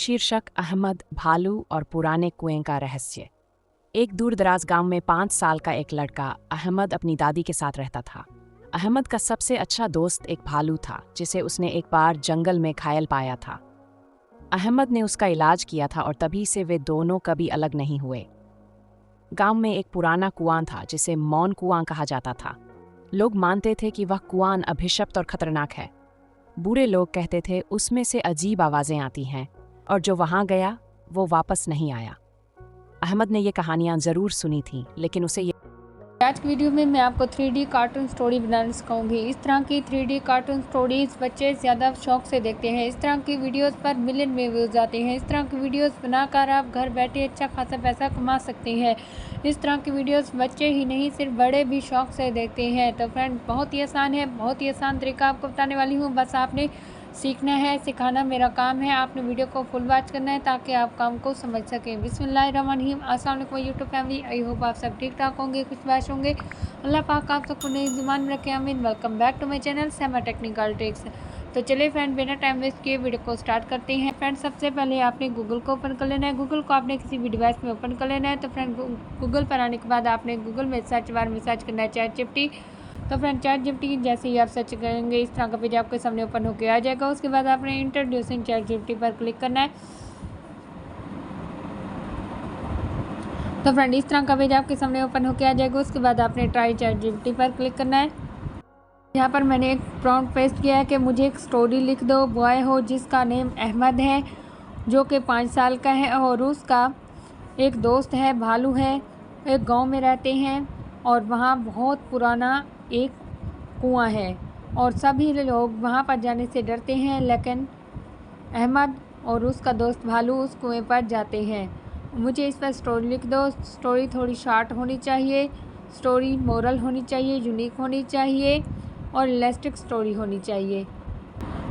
शीर्षक अहमद, भालू और पुराने कुएं का रहस्य। एक दूरदराज गांव में 5 साल का एक लड़का अहमद अपनी दादी के साथ रहता था। अहमद का सबसे अच्छा दोस्त एक भालू था जिसे उसने एक बार जंगल में घायल पाया था। अहमद ने उसका इलाज किया था और तभी से वे दोनों कभी अलग नहीं हुए। गांव में एक पुराना कुआं था जिसे मौन कुआं कहा जाता था। लोग मानते थे कि वह कुआं अभिशप्त और खतरनाक है। बुरे लोग कहते थे उसमें से अजीब आवाजें आती हैं और जो वहां गया वो वापस नहीं आया। अहमद ने ये कहानियां जरूर सुनी थीं, लेकिन उसे आज की वीडियो में मैं आपको 3D कार्टून स्टोरी बनाना सिखाऊंगी। इस तरह की 3D कार्टून स्टोरीज बच्चे ज़्यादा शौक से देखते हैं। इस तरह की वीडियोस पर मिलियन में व्यूज़ आते हैं। इस तरह की वीडियोस बनाकर आप घर बैठे अच्छा खासा पैसा कमा सकते हैं। इस तरह की वीडियोस बच्चे ही नहीं सिर्फ बड़े भी शौक से देखते हैं। तो फ्रेंड, बहुत ही आसान है, बहुत ही आसान तरीका आपको बताने वाली हूँ। बस आपने सीखना है, सिखाना मेरा काम है। आपने वीडियो को फुल वॉच करना है ताकि आप काम को समझ सकें। बिस्मिल्लाहिर्रहमानिर्रहीम। अस्सलाम वालेकुम यूट्यूब फैमिली, आई होप आप सब ठीक ठाक होंगे, खुशबाश होंगे। अल्लाह पाक आप सबको नई ज़ुबान में रखे, आमीन। Welcome back to my channel Sema technical tricks. तो चलिए फ्रेंड, बिना टाइम वेस्ट किए वीडियो को स्टार्ट करते हैं। फ्रेंड, सबसे पहले आपने गूगल को ओपन कर लेना है। गूगल को आपने किसी भी डिवाइस में ओपन कर लेना है। तो फ्रेंड, गूगल पर आने के बाद आपने गूगल में सर्च बार में सर्च करना है ChatGPT। तो फ्रेंड, ChatGPT जैसे ही आप सर्च करेंगे इस तरह का पेज आपके सामने ओपन होकर आ जाएगा। उसके बाद आपने इंट्रोड्यूसिंग ChatGPT पर क्लिक करना है। तो फ्रेंड, इस तरह का पेज आपके सामने ओपन होकर आ जाएगा। उसके बाद आपने ट्राई ChatGPT पर क्लिक करना है। यहाँ पर मैंने एक प्रॉम्प्ट पेस्ट किया है कि मुझे एक स्टोरी लिख दो। बॉय हो जिसका नेम अहमद है, जो कि 5 साल का है और उसका एक दोस्त है, भालू है। एक गांव में रहते हैं और वहाँ बहुत पुराना एक कुआं है और सभी लोग वहाँ पर जाने से डरते हैं, लेकिन अहमद और उसका दोस्त भालू उस कुएं पर जाते हैं। मुझे इस पर स्टोरी लिख दो। स्टोरी थोड़ी शार्ट होनी चाहिए, स्टोरी मोरल होनी चाहिए, यूनिक होनी चाहिए और इलास्टिक स्टोरी होनी चाहिए।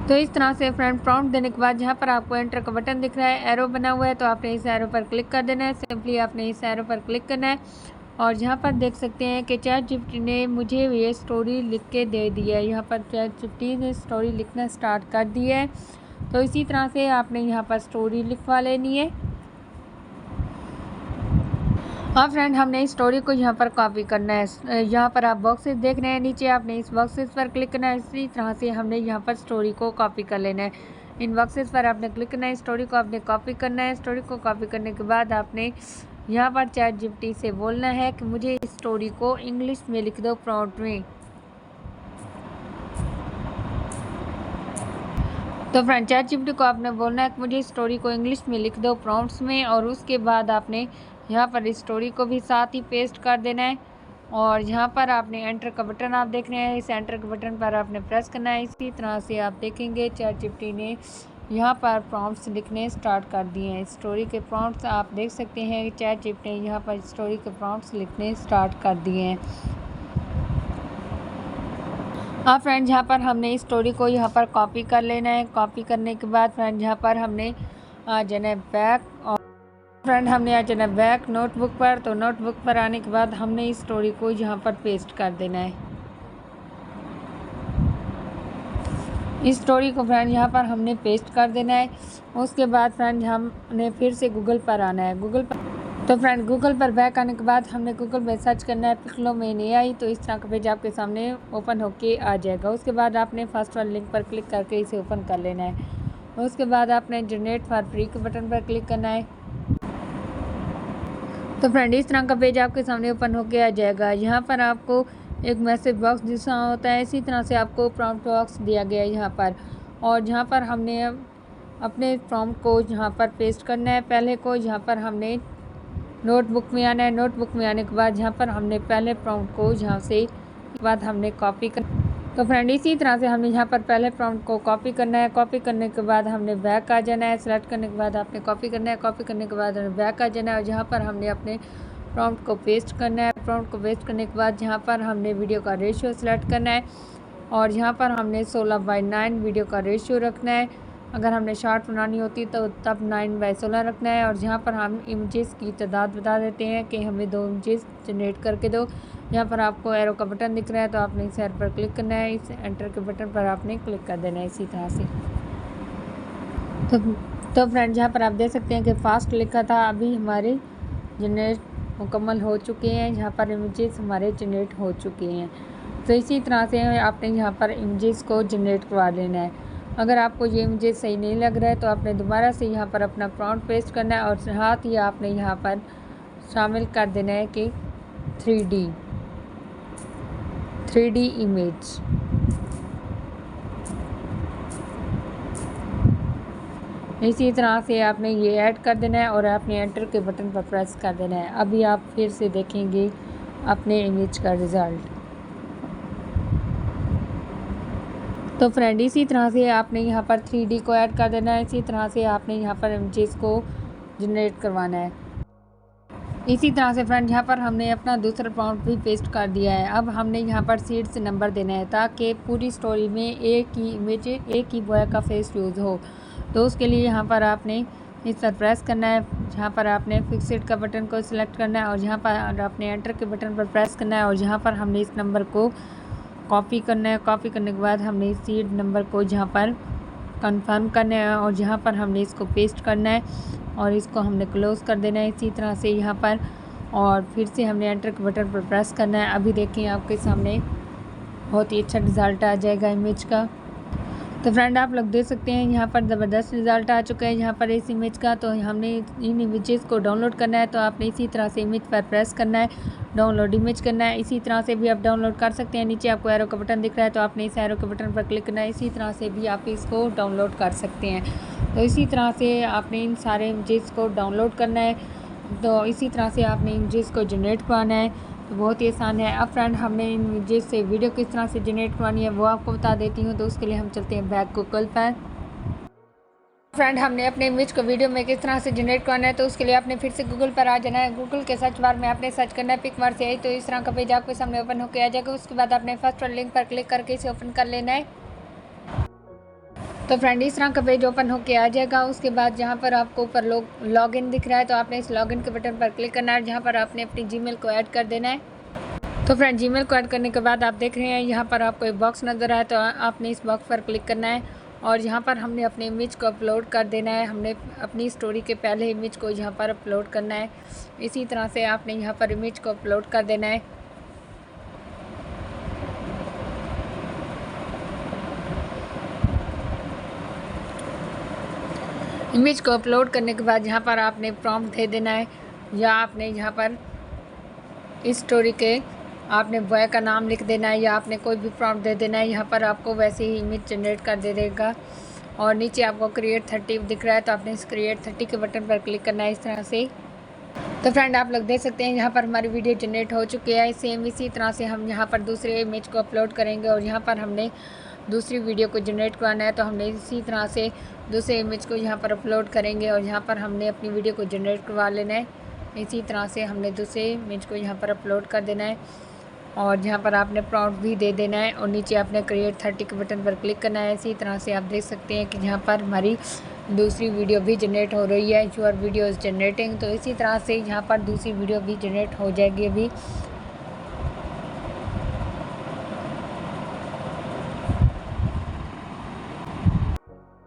तो इस तरह से फ्रेंड, प्रॉम्प्ट देने के बाद जहाँ पर आपको एंटर का बटन दिख रहा है, एरो बना हुआ है, तो आपने इस एरो पर क्लिक कर देना है। सिंपली आपने इस एरो पर क्लिक करना है और यहाँ पर देख सकते हैं कि ChatGPT ने मुझे ये स्टोरी लिख के दे दी है। यहाँ पर ChatGPT ने स्टोरी लिखना स्टार्ट कर दी है। तो इसी तरह से आपने यहाँ पर स्टोरी लिखवा लेनी है। हाँ फ्रेंड, हमने इस स्टोरी को यहाँ पर कॉपी करना है। यहाँ पर आप बॉक्सेस देख रहे हैं नीचे, आपने इस बॉक्सेस पर क्लिक करना है। इसी तरह से हमने यहाँ पर स्टोरी को कॉपी कर लेना है। इन बॉक्सेस पर आपने क्लिक करना है, स्टोरी को आपने कॉपी करना है। स्टोरी को कॉपी करने के बाद आपने यहाँ पर ChatGPT से बोलना है कि मुझे इस स्टोरी को इंग्लिश में लिख दो प्रॉम्प्ट में। तो फ्रेंड, ChatGPT को आपने बोलना है कि मुझे इस स्टोरी को इंग्लिश में लिख दो प्रॉम्प्ट्स में, और उसके बाद आपने यहाँ पर इस स्टोरी को भी साथ ही पेस्ट कर देना है। और यहाँ पर आपने एंटर का बटन आप देख रहे हैं, इस एंटर के बटन पर आपने प्रेस करना है। इसी तरह से आप देखेंगे ChatGPT ने यहाँ पर प्रॉम्प्ट्स लिखने स्टार्ट कर दिए हैं। स्टोरी के प्रॉम्प्ट्स आप देख सकते हैं कि ChatGPT ने यहाँ पर स्टोरी के प्रॉम्प्ट्स लिखने स्टार्ट कर दिए हैं। हाँ फ्रेंड, यहाँ पर हमने इस स्टोरी को यहाँ पर कॉपी कर लेना है। कॉपी करने के बाद फ्रेंड, यहाँ पर हमने आ जाना है बैक, और फ्रेंड हमने आ जाना है बैक नोटबुक पर। तो नोटबुक पर आने के बाद हमने इस स्टोरी को यहाँ पर पेस्ट कर देना है। इस स्टोरी को फ्रेंड यहाँ पर हमने पेस्ट कर देना है। उसके बाद फ्रेंड हमने फिर से गूगल पर आना है। गूगल पर, तो फ्रेंड गूगल पर बैक आने के बाद हमने गूगल में सर्च करना है पिक्लो में AI। तो इस तरह का पेज आपके सामने ओपन होके आ जाएगा। उसके बाद आपने फर्स्ट वाले लिंक पर क्लिक करके इसे ओपन कर लेना है। उसके बाद आपने जनरेट फॉर फ्री के बटन पर क्लिक करना है। तो फ्रेंड, इस तरह का पेज आपके सामने ओपन होके आ जाएगा। यहाँ पर आपको एक मैसेज बॉक्स जैसा होता है, इसी तरह से आपको प्रॉम्प्ट बॉक्स दिया गया है यहाँ पर। और यहाँ पर हमने अपने प्रॉम्प्ट को यहाँ पर पेस्ट करना है। पहले को यहाँ पर हमने नोटबुक में आना है। नोटबुक में आने के बाद यहाँ पर हमने पहले प्रॉम्प्ट को यहाँ से बाद हमने कॉपी करना। तो फ्रेंड, इसी तरह से हमने यहाँ पर पहले प्रॉम्प्ट को कॉपी करना है। कॉपी करने के बाद हमने बैक आ जाना है। सेलेक्ट करने के बाद आपने कॉपी करना है। कॉपी करने के बाद हमें बैक आ जाना है और यहाँ पर हमने अपने प्रॉम्प्ट को पेस्ट करना है। प्रॉम्प्ट को पेस्ट करने के बाद यहाँ पर हमने वीडियो का रेशियो सेलेक्ट करना है और यहाँ पर हमने 16:9 वीडियो का रेशियो रखना है। अगर हमने शॉर्ट बनानी होती तो तब 9:16 रखना है। और यहाँ पर हम इमेजेस की तादाद बता देते हैं कि हमें 2 इमेजेस जनरेट करके दो। यहाँ पर आपको एरो का बटन दिख रहा है, तो आपने इस एरो पर क्लिक करना है। इस एंटर के बटन पर आपने क्लिक कर देना है इसी तरह से। तो तो फ्रेंड यहाँ पर आप देख सकते हैं कि फास्ट लिखा था, अभी हमारे जनरेट मुकम्मल हो चुके हैं। यहाँ पर इमेजेस हमारे जनरेट हो चुके हैं। तो इसी तरह से आपने यहाँ पर इमेजेस को जनरेट करवा लेना है। अगर आपको ये इमेजेस सही नहीं लग रहा है तो आपने दोबारा से यहाँ पर अपना प्रॉम्प्ट पेस्ट करना है और साथ ही आपने यहाँ पर शामिल कर देना है कि 3D इमेज। इसी तरह से आपने ये ऐड कर देना है और आपने एंटर के बटन पर प्रेस कर देना है। अभी आप फिर से देखेंगे अपने इमेज का रिज़ल्ट। तो फ्रेंड इसी तरह से आपने यहाँ पर 3D को ऐड कर देना है। इसी तरह से आपने यहाँ पर इमेजेस को जनरेट करवाना है। इसी तरह से फ्रेंड यहाँ पर हमने अपना दूसरा प्रॉम्प्ट भी पेस्ट कर दिया है। अब हमने यहाँ पर सीड से नंबर देना है ताकि पूरी स्टोरी में एक ही इमेज, एक ही बॉय का फेस यूज़ हो। तो उसके लिए यहाँ पर आपने इस पर प्रेस करना है। यहाँ पर आपने फिक्सेड का बटन को सिलेक्ट करना है और यहाँ पर आपने एंटर के बटन पर प्रेस करना है और यहाँ पर हमने इस नंबर को कॉपी करना है। कॉपी करने के बाद हमने इस सीड नंबर को यहाँ पर कंफर्म करना है और यहाँ पर हमने इसको पेस्ट करना है और इसको हमने क्लोज़ कर देना है इसी तरह से यहाँ पर। और फिर से हमने एंटर के बटन पर प्रेस करना है। अभी देखिए आपके सामने बहुत ही अच्छा रिज़ल्ट आ जाएगा इमेज का। तो फ्रेंड आप लोग देख सकते हैं यहाँ पर ज़बरदस्त रिज़ल्ट आ चुका है यहाँ पर इस इमेज का। तो हमने इन इमेजेस को डाउनलोड करना है, तो आपने इसी तरह से इमेज पर प्रेस करना है, डाउनलोड इमेज करना है। इसी तरह से भी आप डाउनलोड कर सकते हैं। नीचे आपको एरो का बटन दिख रहा है तो आपने इस एरो के बटन पर क्लिक करना है। इसी तरह से भी आप इसको डाउनलोड कर सकते हैं। तो इसी तरह से आपने इन सारे इमेजेस को डाउनलोड करना है। तो इसी तरह से आपने इमेजेस को जनरेट करवाना है। तो बहुत ही आसान है। अब फ्रेंड हमने इन इमेजेस से वीडियो किस तरह से जनरेट करवानी है वो आपको बता देती हूँ। तो उसके लिए हम चलते हैं बैक गूगल पर। फ्रेंड हमने अपने इमेज को वीडियो में किस तरह से जनरेट करना है तो उसके लिए आपने फिर से गूगल पर आ जाना है। गूगल के सर्च बार में आपने सर्च करना है पिकमार्क से। तो इस तरह का पेज आपके सामने ओपन होकर आ जाएगा। उसके बाद आपने फर्स्ट वाले लिंक पर क्लिक करके इसे ओपन कर लेना है। तो फ्रेंड इस तरह का पेज ओपन होकर आ जाएगा। उसके बाद जहाँ पर आपको ऊपर लॉगिन दिख रहा है तो आपने इस लॉगिन के बटन पर क्लिक करना है, जहाँ पर आपने अपनी जीमेल को ऐड कर देना है। तो फ्रेंड जीमेल को ऐड करने के बाद आप देख रहे हैं यहाँ पर आपको एक बॉक्स नज़र आए तो आपने इस बॉक्स पर क्लिक करना है और यहाँ पर हमने अपने इमेज को अपलोड कर देना है। हमने अपनी स्टोरी के पहले इमेज को यहाँ पर अपलोड करना है। इसी तरह से आपने यहाँ पर इमेज को अपलोड कर देना है। इमेज को अपलोड करने के बाद यहाँ पर आपने प्रॉम्प्ट दे देना है या आपने यहाँ पर इस स्टोरी के आपने बॉय का नाम लिख देना है या आपने कोई भी प्रॉम्प्ट दे देना है। यहाँ पर आपको वैसे ही इमेज जनरेट कर दे देगा। और नीचे आपको क्रिएट 30 दिख रहा है तो आपने इस क्रिएट 30 के बटन पर क्लिक करना है इस तरह से। तो फ्रेंड आप लोग देख सकते हैं यहाँ पर हमारी वीडियो जनरेट हो चुकी है। सेम इसी तरह से हम यहाँ पर दूसरे इमेज को अपलोड करेंगे और यहाँ पर हमने दूसरी वीडियो को जनरेट करवाना है। तो हमने इसी तरह से दूसरे इमेज को यहाँ पर अपलोड करेंगे और यहाँ पर हमने अपनी वीडियो को जनरेट करवा लेना है। इसी तरह से हमने दूसरे इमेज को यहाँ पर अपलोड कर देना है और यहाँ पर आपने प्रॉम्प्ट भी दे देना है और नीचे आपने क्रिएट 30 के बटन पर क्लिक करना है। इसी तरह से आप देख सकते हैं कि यहाँ पर हमारी दूसरी वीडियो भी जनरेट हो रही है। Your video is generating. तो इसी तरह से यहाँ पर दूसरी वीडियो भी जनरेट हो जाएगी अभी।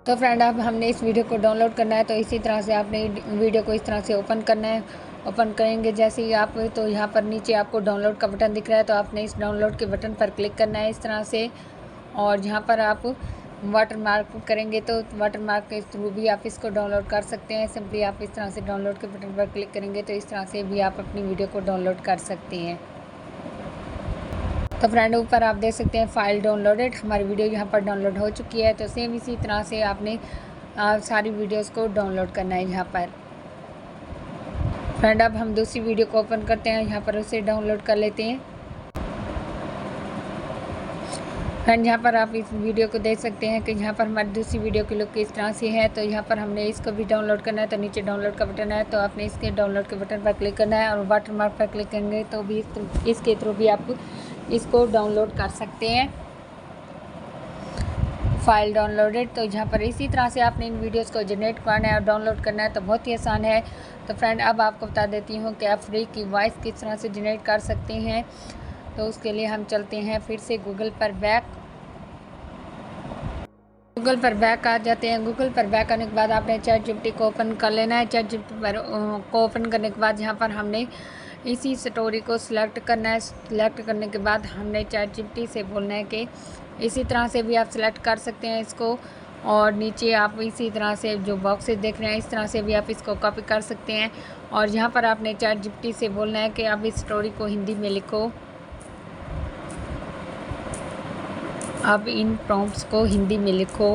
तो फ्रेंड अब हमने इस वीडियो को डाउनलोड करना है। तो इसी तरह से आपने वीडियो को इस तरह से ओपन करना है। ओपन करेंगे जैसे ही आप तो यहाँ पर नीचे आपको डाउनलोड का बटन दिख रहा है तो आपने इस डाउनलोड के बटन पर क्लिक करना है इस तरह से। और यहाँ पर आप वाटर मार्क करेंगे तो वाटर मार्क के थ्रू भी आप इसको डाउनलोड कर सकते हैं। सिंपली आप इस तरह से डाउनलोड के बटन पर क्लिक करेंगे तो इस तरह से भी आप अपनी वीडियो को डाउनलोड कर सकते हैं। तो फ्रेंड ऊपर आप देख सकते हैं फाइल डाउनलोडेड, हमारी वीडियो यहाँ पर डाउनलोड हो चुकी है। तो सेम इसी तरह से आपने सारी वीडियोस को डाउनलोड करना है यहाँ पर। फ्रेंड अब हम दूसरी वीडियो को ओपन करते हैं, यहाँ पर उसे डाउनलोड कर लेते हैं। फ्रेंड यहाँ पर आप इस वीडियो को देख सकते हैं कि यहाँ पर हमारी दूसरी वीडियो की लुक इस तरह से है। तो यहाँ पर हमने इसको भी डाउनलोड करना है। तो नीचे डाउनलोड का बटन है तो आपने इसके डाउनलोड के बटन पर क्लिक करना है और वाटर मार्क पर क्लिक करेंगे तो भी इसके थ्रू भी आप इसको डाउनलोड कर सकते हैं। File downloaded. तो यहाँ पर इसी तरह से आपने इन वीडियोस को जनरेट करना है और डाउनलोड करना है। तो बहुत ही आसान है। तो फ्रेंड अब आपको बता देती हूँ कि आप फ्री की वॉइस किस तरह से जनरेट कर सकते हैं। तो उसके लिए हम चलते हैं फिर से गूगल पर बैक। गूगल पर बैक आ जाते हैं। गूगल पर बैक आने के बाद आपने चैट जीपीटी को ओपन कर लेना है। चैट जीपीटी पर को ओपन करने के बाद यहाँ पर हमने इसी स्टोरी को सिलेक्ट करना है। सिलेक्ट करने के बाद हमने चैट जीपीटी से बोलना है कि इसी तरह से भी आप सिलेक्ट कर सकते हैं इसको, और नीचे आप इसी तरह से जो बॉक्सेस देख रहे हैं इस तरह से भी आप इसको कॉपी कर सकते हैं। और यहाँ पर आपने चैट जीपीटी से बोलना है कि अब इस स्टोरी को हिंदी में लिखो, अब इन प्रॉम्प्ट्स को हिंदी में लिखो।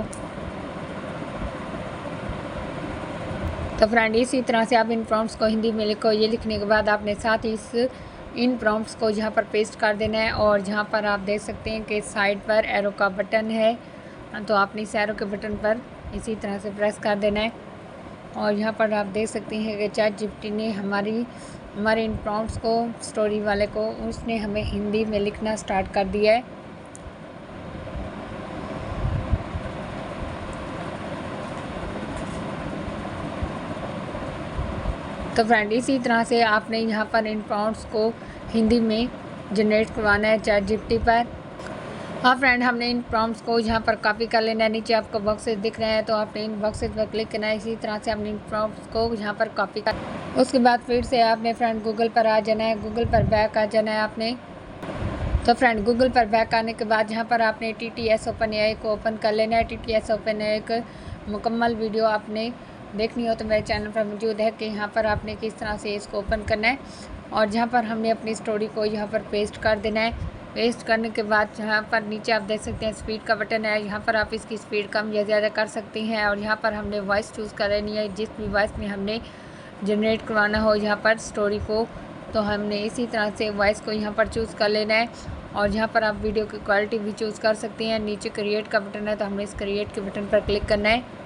तो फ्रेंड इसी तरह से आप इन प्रॉम्प्ट्स को हिंदी में लिखो। ये लिखने के बाद आपने साथ ही इन प्रॉम्प्ट्स को यहाँ पर पेस्ट कर देना है। और यहाँ पर आप देख सकते हैं कि साइड पर एरो का बटन है, तो आपने इस एरो के बटन पर इसी तरह से प्रेस कर देना है। और यहाँ पर आप देख सकते हैं कि चैट जीपीटी ने हमारे इन प्रॉम्प्ट्स को, स्टोरी वाले को, उसने हमें हिंदी में लिखना स्टार्ट कर दिया है। तो फ्रेंड इसी तरह से आपने यहाँ पर इन प्रॉम्प्ट्स को हिंदी में जनरेट करवाना है चैट जीपीटी पर। हाँ फ्रेंड, हमने इन प्रॉम्प्ट्स को यहाँ पर कॉपी कर लेना है। नीचे आपको बॉक्सेस दिख रहे हैं, तो आपने इन बॉक्सेस पर क्लिक करना है। इसी तरह से हमने इन प्रॉम्प्ट्स को यहाँ पर कॉपी कर, उसके बाद फिर से आपने फ्रेंड गूगल पर आ जाना है। गूगल पर बैक आ जाना है आपने। तो फ्रेंड गूगल पर बैक आने के बाद यहाँ पर आपने TTS OpenAI को ओपन कर लेना है। TTS OpenAI का मुकम्मल वीडियो आपने देखनी हो तो मेरे चैनल पर मौजूद है कि यहाँ पर आपने किस तरह से इसको ओपन करना है। और जहाँ पर हमने अपनी स्टोरी को यहाँ पर पेस्ट कर देना है। पेस्ट करने के बाद यहाँ पर नीचे आप देख सकते हैं स्पीड का बटन है, यहाँ पर आप इसकी स्पीड कम या ज़्यादा कर सकते हैं। और यहाँ पर हमने वॉइस चूज़ कर लेनी है, जिस भी वॉइस में हमने जनरेट करवाना हो यहाँ पर स्टोरी को, तो हमने इसी तरह से वॉइस को यहाँ पर चूज़ कर लेना है। और यहाँ पर आप वीडियो की क्वालिटी भी चूज़ कर सकते हैं। नीचे क्रिएट का बटन है, तो हमने इस क्रिएट के बटन पर क्लिक करना है।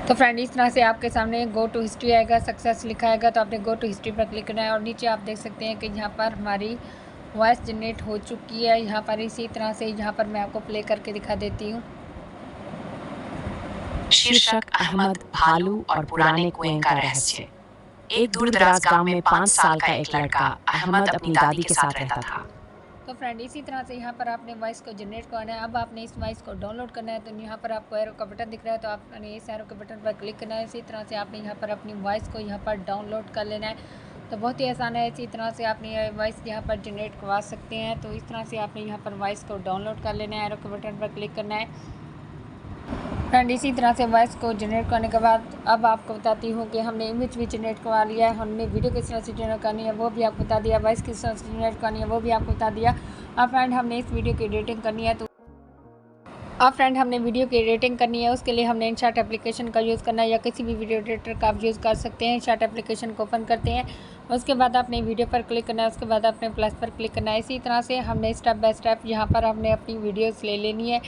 तो फ्रेंड इस तरह से आपके सामने गो टू हिस्ट्री आएगा, सक्सेस लिखा आएगा, तो आपने गो टू हिस्ट्री पर क्लिक करना है। और नीचे आप देख सकते हैं कि यहाँ पर हमारी वॉइस जनरेट हो चुकी है। यहाँ पर इसी तरह से यहाँ पर मैं आपको प्ले करके दिखा देती हूँ। शीर्षक अहमद, भालू और पुराने कुएं का रहस्य। एक दूरदराज गांव में 5 साल का एक लड़का अहमद अपनी दादी के साथ रहता था। तो फ्रेंड इसी तरह से यहाँ पर आपने वॉइस को जनरेट करना है। अब आपने इस वॉइस को डाउनलोड करना है, तो यहाँ पर आपको एरो का बटन दिख रहा है, तो आपने इस एरो के बटन पर क्लिक करना है। इसी तरह से आपने यहाँ पर अपनी वॉइस को यहाँ पर डाउनलोड कर लेना है। तो बहुत ही आसान है। इसी तरह से आपने वॉइस यहाँ पर जनरेट करवा सकते हैं। तो इस तरह से आपने यहाँ पर वॉइस को डाउनलोड कर लेना है, एरो के बटन पर क्लिक करना है। फ्रेंड इसी तरह से वॉइस को जनरेट करने के बाद अब आपको बताती हूँ कि हमने इमेज भी जनरेट करवा लिया है। हमने वीडियो किस तरह से जनरेट करनी है वो भी आपको बता दिया, वॉइस किस तरह से जनरेट करनी है वो भी आपको बता दिया। अब फ्रेंड हमने इस वीडियो की एडिटिंग करनी है, तो अब फ्रेंड हमने वीडियो की एडिटिंग करनी है। उसके लिए हमने InShot एप्लीकेशन का यूज़ करना है, या किसी भी वीडियो एडिटर का आप यूज़ कर सकते हैं। InShot एप्लीकेशन को ओपन करते हैं, उसके बाद आपने वीडियो पर क्लिक करना है, उसके बाद आपने प्लस पर क्लिक करना है। इसी तरह से हमने स्टेप बाय स्टेप यहाँ पर हमने अपनी वीडियोज़ ले लेनी है,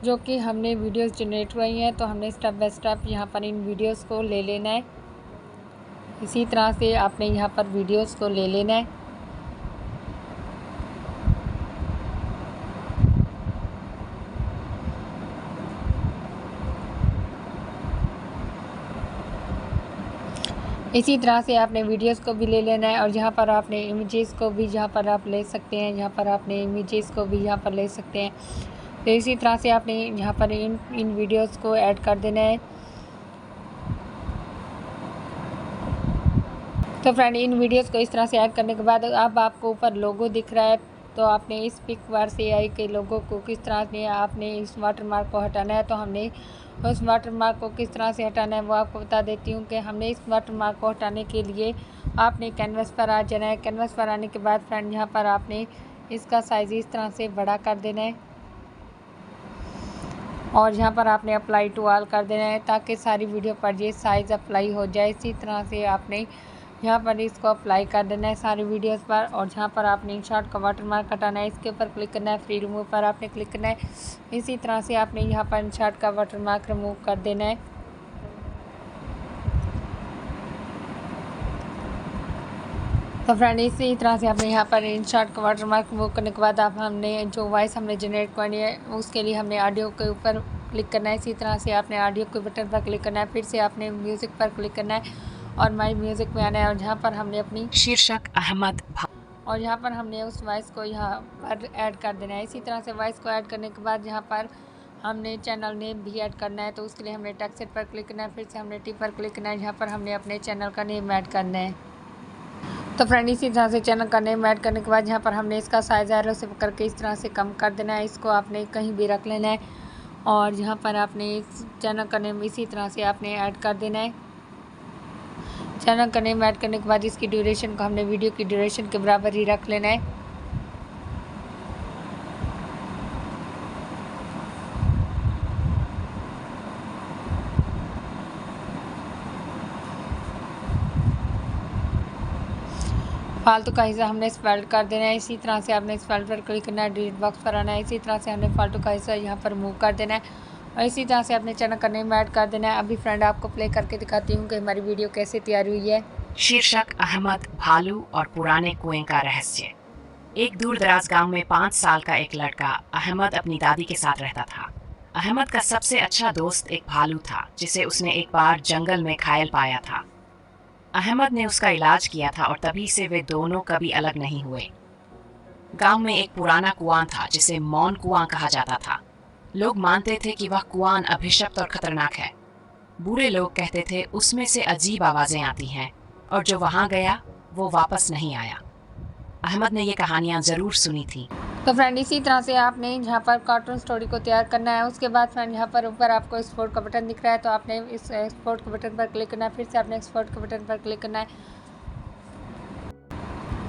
जो कि हमने वीडियोस जनरेट हुई हैं। तो हमने स्टेप बाय स्टेप यहाँ पर इन वीडियोस को ले लेना है। इसी तरह से आपने यहाँ पर वीडियोस को ले लेना है। इसी तरह से आपने वीडियोस को भी ले लेना है। और यहाँ पर आपने इमेजेस को भी यहाँ पर आप ले सकते हैं, यहाँ पर आपने इमेजेस को भी यहाँ पर ले सकते हैं। तो इसी तरह से आपने यहाँ पर इन वीडियोस को ऐड कर देना है। तो फ्रेंड इन वीडियोस को इस तरह से ऐड करने के बाद अब आपको ऊपर लोगो दिख रहा है, तो आपने इस पिक्सआर्ट्स AI के लोगो को किस तरह से आपने इस वाटरमार्क को हटाना है। तो हमने उस वाटरमार्क को किस तरह से हटाना है वो आपको बता देती हूँ कि हमने इस वाटरमार्क को हटाने के लिए आपने कैनवस पर आ जाना है। कैनवस पर आने के बाद फ्रेंड यहाँ पर आपने इसका साइज़ इस तरह से बड़ा कर देना है, और यहाँ पर आपने अप्लाई टू ऑल कर देना है, ताकि सारी वीडियो पर ये साइज़ अप्लाई हो जाए। इसी तरह से आपने यहाँ पर इसको अप्लाई कर देना है सारी वीडियोस पर। और यहाँ पर आपने InShot का वाटरमार्क हटाना है, इसके ऊपर क्लिक करना है, फ्री रिमूव पर आपने क्लिक करना है। इसी तरह से आपने यहाँ पर InShot का वाटरमार्क रिमूव कर देना है। तो फ्रेंड इसी तरह से आपने यहाँ पर InShot का वाटरमार्क रिमूव करने के बाद आप हमने जो वॉइस हमने जनरेट करनी है उसके लिए हमने ऑडियो के ऊपर क्लिक करना है। इसी तरह से आपने ऑडियो के बटन पर क्लिक करना है, फिर से आपने म्यूज़िक पर क्लिक करना है और माई म्यूज़िक में आना है। और यहाँ पर हमने अपनी शीर्षक अहमद, और यहाँ पर हमने उस वॉइस को यहाँ पर ऐड कर देना है। इसी तरह से वॉइस को ऐड करने के बाद यहाँ पर हमने चैनल नेम भी ऐड करना है, तो उसके लिए हमने टेक्स्ट पर क्लिक करना है, फिर से हमने टिक पर क्लिक करना है, जहाँ पर हमने अपने चैनल का नेम ऐड करना है। तो फ्रेंड इसी तरह से चैनल का नेम ऐड करने के बाद यहाँ पर हमने इसका साइज़ एरो से करके इस तरह से कम कर देना है। इसको आपने कहीं भी रख लेना है और यहाँ पर आपने इस चैनल का नेम इसी तरह से आपने ऐड कर देना है। चैनल का नेम ऐड करने के बाद इसकी ड्यूरेशन को हमने वीडियो की ड्यूरेशन के बराबर ही रख लेना है। फालतू का हिस्सा हमने स्पेल्ड कर देना है। इसी तरह से आपने स्पेल्ड पर क्लिक करना है, डिलीट बॉक्स पर आना है। इसी तरह से हमने फालतू का हिस्सा यहाँ पर मूव कर देना है और इसी तरह से अपने चैनल का नेम ऐड कर देना है। अभी फ्रेंड आपको प्ले करके दिखाती हूँ कि हमारी वीडियो कैसे तैयार हुई है। शीर्षक अहमद, भालू और पुराने कुएं का रहस्य। एक दूर दराज गांव में 5 साल का एक लड़का अहमद अपनी दादी के साथ रहता था। अहमद का सबसे अच्छा दोस्त एक भालू था जिसे उसने एक बार जंगल में घायल पाया था। अहमद ने उसका इलाज किया था और तभी से वे दोनों कभी अलग नहीं हुए। गांव में एक पुराना कुआं था जिसे मौन कुआं कहा जाता था। लोग मानते थे कि वह कुआं अभिशप्त और खतरनाक है। बुरे लोग कहते थे उसमें से अजीब आवाजें आती हैं और जो वहां गया वो वापस नहीं आया। अहमद ने ये कहानियां जरूर सुनी थी। तो फ्रेंड इसी तरह से आपने यहाँ पर कार्टून स्टोरी को तैयार करना है। उसके बाद फ्रेंड यहाँ पर ऊपर आपको एक्सपोर्ट का बटन दिख रहा है, तो आपने इस एक्सपोर्ट के बटन पर क्लिक करना है, फिर से आपने एक्सपोर्ट के बटन पर क्लिक करना है।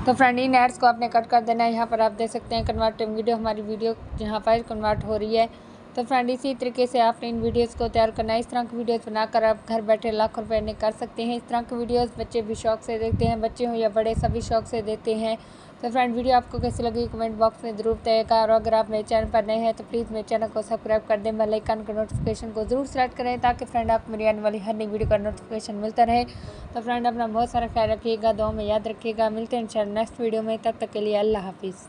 तो फ्रेंड इन एड्स को आपने कट कर देना है। यहाँ पर आप देख सकते हैं कन्वर्ट वीडियो, हमारी वीडियो यहाँ पर कन्वर्ट हो रही है। तो फ्रेंड इसी तरीके से आपने इन वीडियोस को तैयार करना है। इस तरह की वीडियोस बनाकर आप घर बैठे लाखों रुपए अर्निंग कर सकते हैं। इस तरह की वीडियोस बच्चे भी शौक से देखते हैं, बच्चे हो या बड़े सभी शौक से देखते हैं। तो फ्रेंड वीडियो आपको कैसी लगी कमेंट बॉक्स में ज़रूर बताइएगा और अगर आप मेरे चैनल पर नए हैं तो प्लीज़ मेरे चैनल को सब्सक्राइब कर दें, बेल आइकन के नोटिफिकेशन को ज़रूर सेलेक्ट करें ताकि फ्रेंड आपको मेरी आने वाली हर नई वीडियो का नोटिफिकेशन मिलता रहे। तो फ्रेंड अपना बहुत सारा ख्याल रखिएगा, दुआ में याद रखिएगा। मिलते हैं इंशाल्लाह नेक्स्ट वीडियो में, तब तक के लिए अल्लाह हाफिज़।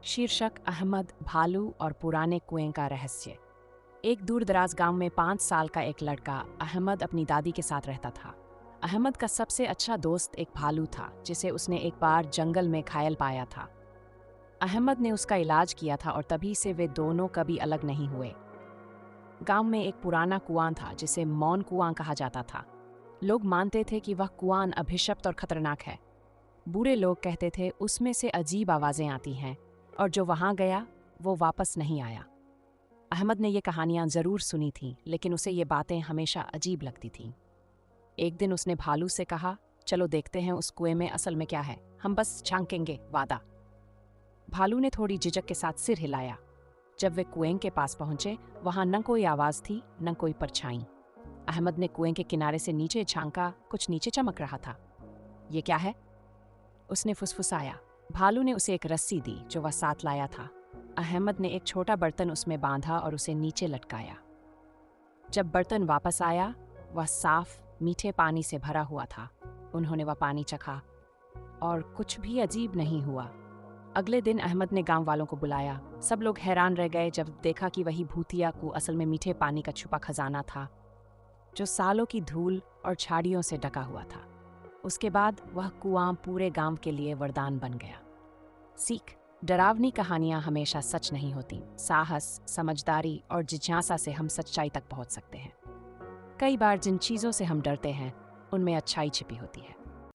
शीर्षक अहमद, भालू और पुराने कुएं का रहस्य। एक दूर दराज गांव में 5 साल का एक लड़का अहमद अपनी दादी के साथ रहता था। अहमद का सबसे अच्छा दोस्त एक भालू था जिसे उसने एक बार जंगल में घायल पाया था। अहमद ने उसका इलाज किया था और तभी से वे दोनों कभी अलग नहीं हुए। गांव में एक पुराना कुआं था जिसे मौन कुआं कहा जाता था। लोग मानते थे कि वह कुआं अभिशप्त और खतरनाक है। बुरे लोग कहते थे उसमें से अजीब आवाजें आती हैं और जो वहां गया वो वापस नहीं आया। अहमद ने ये कहानियां जरूर सुनी थीं, लेकिन उसे ये बातें हमेशा अजीब लगती थीं। एक दिन उसने भालू से कहा, चलो देखते हैं उस कुएं में असल में क्या है, हम बस झांकेंगे, वादा। भालू ने थोड़ी झिझक के साथ सिर हिलाया। जब वे कुएं के पास पहुंचे, वहां न कोई आवाज थी न कोई परछाई। अहमद ने कुएं के किनारे से नीचे झांका, कुछ नीचे चमक रहा था। ये क्या है? उसने फुसफुसाया। भालू ने उसे एक रस्सी दी जो वह साथ लाया था। अहमद ने एक छोटा बर्तन उसमें बांधा और उसे नीचे लटकाया। जब बर्तन वापस आया, वह साफ मीठे पानी से भरा हुआ था। उन्होंने वह पानी चखा और कुछ भी अजीब नहीं हुआ। अगले दिन अहमद ने गांव वालों को बुलाया। सब लोग हैरान रह गए जब देखा कि वही भूतिया कुआं असल में मीठे पानी का छुपा खजाना था जो सालों की धूल और झाड़ियों से ढका हुआ था। उसके बाद वह कुआं पूरे गांव के लिए वरदान बन गया। सीख: डरावनी कहानियां हमेशा सच नहीं होती। साहस, समझदारी और जिज्ञासा से हम सच्चाई तक पहुंच सकते हैं। कई बार जिन चीज़ों से हम डरते हैं उनमें अच्छाई छिपी होती है।